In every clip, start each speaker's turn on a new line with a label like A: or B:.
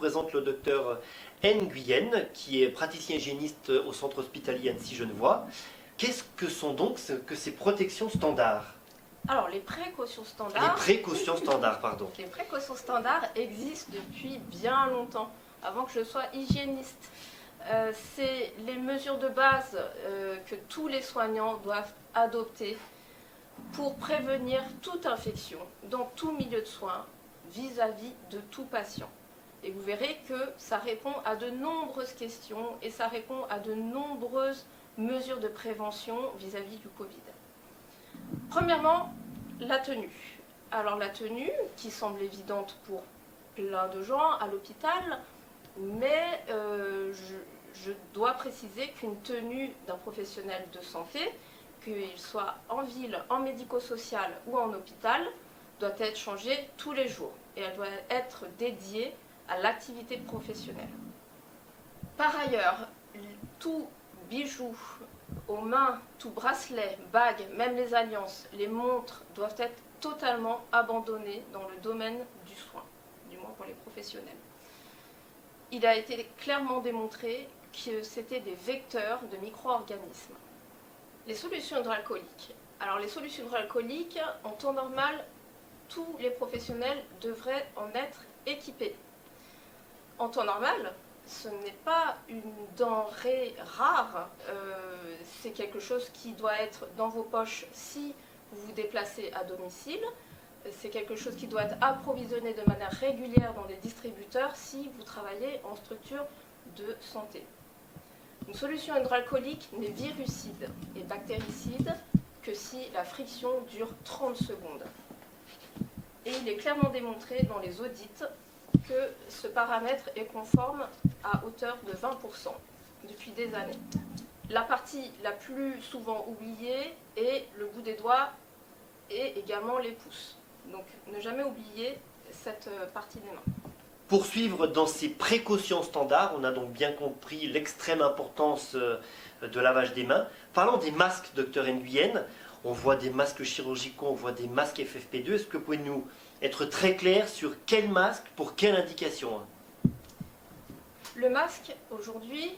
A: présente le docteur Nguyen, qui est praticien hygiéniste au centre hospitalier Annecy-Genevois. Qu'est-ce que sont donc ces protections standards?
B: Alors, les précautions standards...
A: Les précautions standards, pardon.
B: Les précautions standards existent depuis bien longtemps, avant que je sois hygiéniste. C'est les mesures de base que tous les soignants doivent adopter pour prévenir toute infection dans tout milieu de soins vis-à-vis de tout patient. Et vous verrez que ça répond à de nombreuses questions et ça répond à de nombreuses mesures de prévention vis-à-vis du Covid. Premièrement, la tenue. Alors la tenue, qui semble évidente pour plein de gens à l'hôpital, mais je dois préciser qu'une tenue d'un professionnel de santé, qu'il soit en ville, en médico-social ou en hôpital, doit être changée tous les jours et elle doit être dédiée à l'activité professionnelle. Par ailleurs, tout bijou aux mains, tout bracelet, bague, même les alliances, les montres doivent être totalement abandonnés dans le domaine du soin, du moins pour les professionnels. Il a été clairement démontré que c'était des vecteurs de micro-organismes. Les solutions hydroalcooliques. Alors les solutions hydroalcooliques, en temps normal, tous les professionnels devraient en être équipés. En temps normal, ce n'est pas une denrée rare, c'est quelque chose qui doit être dans vos poches si vous vous déplacez à domicile, c'est quelque chose qui doit être approvisionné de manière régulière dans des distributeurs si vous travaillez en structure de santé. Une solution hydroalcoolique n'est virucide et bactéricide que si la friction dure 30 secondes. Et il est clairement démontré dans les audits que ce paramètre est conforme à hauteur de 20% depuis des années. La partie la plus souvent oubliée est le bout des doigts et également les pouces. Donc ne jamais oublier cette partie des mains.
A: Poursuivre dans ces précautions standards, on a donc bien compris l'extrême importance de lavage des mains. Parlons des masques, docteur Nguyen. On voit des masques chirurgicaux, on voit des masques FFP2. Est-ce que vous pouvez nous être très clair sur quel masque, pour quelle indication?
B: Le masque, aujourd'hui,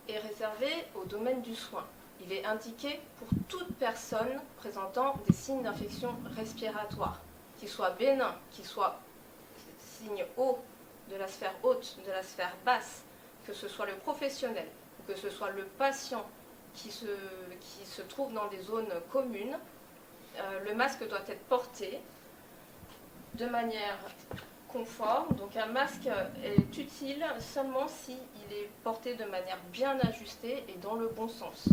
B: est réservé au domaine du soin. Il est indiqué pour toute personne présentant des signes d'infection respiratoire, qu'ils soient bénins, qu'ils soient signes hauts de la sphère haute, de la sphère basse, que ce soit le professionnel, ou que ce soit le patient qui se trouve dans des zones communes. Le masque doit être porté de manière conforme. Donc un masque est utile seulement s'il est porté de manière bien ajustée et dans le bon sens.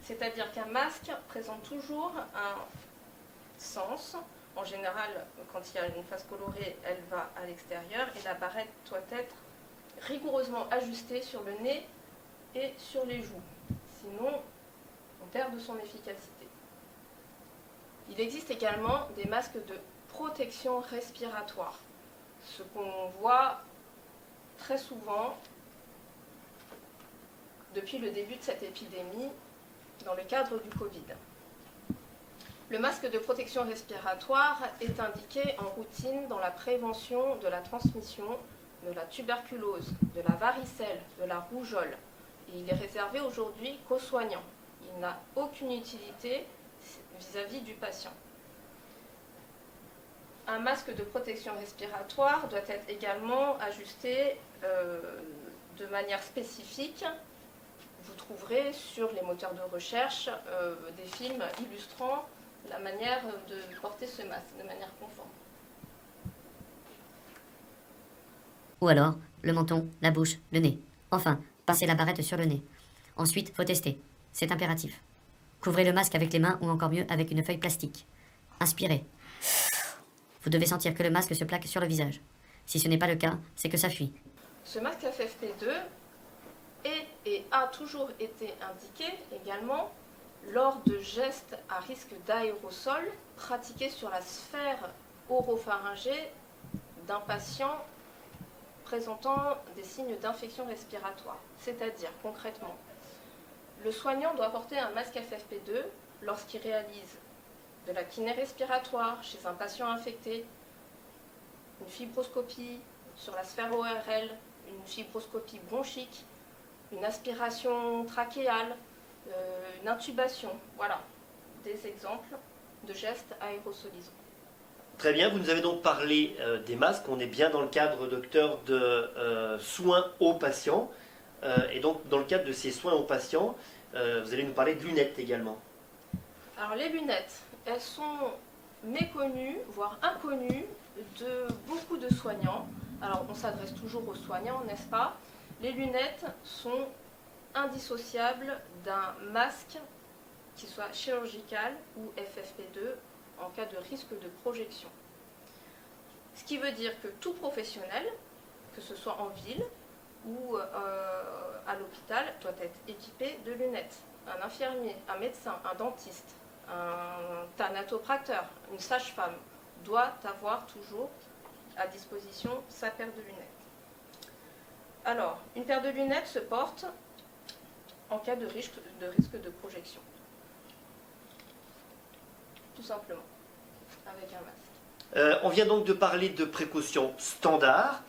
B: C'est-à-dire qu'un masque présente toujours un sens. En général, quand il y a une face colorée, elle va à l'extérieur et la barrette doit être rigoureusement ajustée sur le nez et sur les joues. Sinon, on perd de son efficacité. Il existe également des masques de protection respiratoire, ce qu'on voit très souvent depuis le début de cette épidémie dans le cadre du Covid. Le masque de protection respiratoire est indiqué en routine dans la prévention de la transmission de la tuberculose, de la varicelle, de la rougeole. Et il est réservé aujourd'hui qu'aux soignants. Il n'a aucune utilité vis-à-vis du patient. Un masque de protection respiratoire doit être également ajusté de manière spécifique. Vous trouverez sur les moteurs de recherche des films illustrant la manière de porter ce masque de manière conforme.
C: Ou alors, le menton, la bouche, le nez. Enfin, passez la barrette sur le nez. Ensuite, faut tester. C'est impératif. Couvrez le masque avec les mains ou encore mieux avec une feuille plastique. Inspirez. Vous devez sentir que le masque se plaque sur le visage. Si ce n'est pas le cas, c'est que ça fuit.
B: Ce masque FFP2 est et a toujours été indiqué également lors de gestes à risque d'aérosol pratiqués sur la sphère oropharyngée d'un patient présentant des signes d'infection respiratoire. C'est-à-dire, concrètement, le soignant doit porter un masque FFP2 lorsqu'il réalise de la kiné respiratoire chez un patient infecté, une fibroscopie, sur la sphère ORL, une fibroscopie bronchique, une aspiration trachéale, une intubation. Voilà, des exemples de gestes aérosolisants.
A: Très bien, vous nous avez donc parlé des masques. On est bien dans le cadre, docteur, de soins aux patients. Et donc, dans le cadre de ces soins aux patients, vous allez nous parler de lunettes également.
B: Alors, les lunettes, elles sont méconnues, voire inconnues, de beaucoup de soignants. Alors, on s'adresse toujours aux soignants, n'est-ce pas? Les lunettes sont indissociables d'un masque qui soit chirurgical ou FFP2 en cas de risque de projection. Ce qui veut dire que tout professionnel, que ce soit en ville ou à l'hôpital, doit être équipé de lunettes. Un infirmier, un médecin, un dentiste, un thanatopracteur, une sage-femme doit avoir toujours à disposition sa paire de lunettes. Alors, une paire de lunettes se porte en cas de risque de projection. Tout simplement, avec un masque.
A: On vient donc de parler de précautions standards.